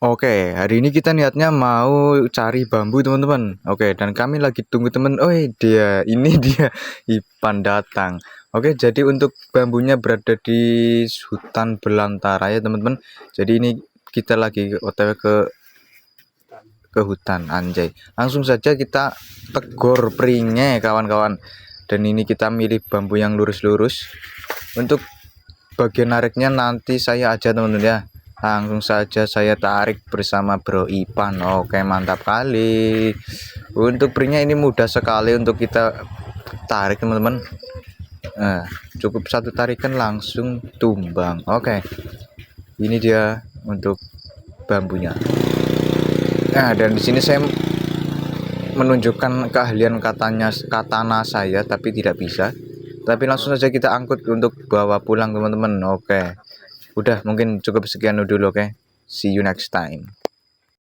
Oke, hari ini kita niatnya mau cari bambu teman-teman. Oke, dan kami lagi tunggu teman. Oh dia, ini dia Ipan datang. Oke, jadi untuk bambunya berada di hutan belantara ya teman-teman. Jadi ini kita lagi OTW ke hutan anjay. Langsung saja kita tegur pringnya kawan-kawan. Dan ini kita milih bambu yang lurus-lurus. Untuk bagian nariknya nanti saya aja teman-teman ya. Langsung saja saya tarik bersama Bro Ipan. Oke, mantap kali. Untuk pringnya ini mudah sekali untuk kita tarik teman-teman. Cukup satu tarikan langsung tumbang. Oke, ini dia untuk bambunya. Nah, dan di sini saya menunjukkan keahlian katana saya, tapi tidak bisa. Tapi langsung saja kita angkut untuk bawa pulang teman-teman. Oke, udah mungkin cukup sekian dulu. Oke, see you next time.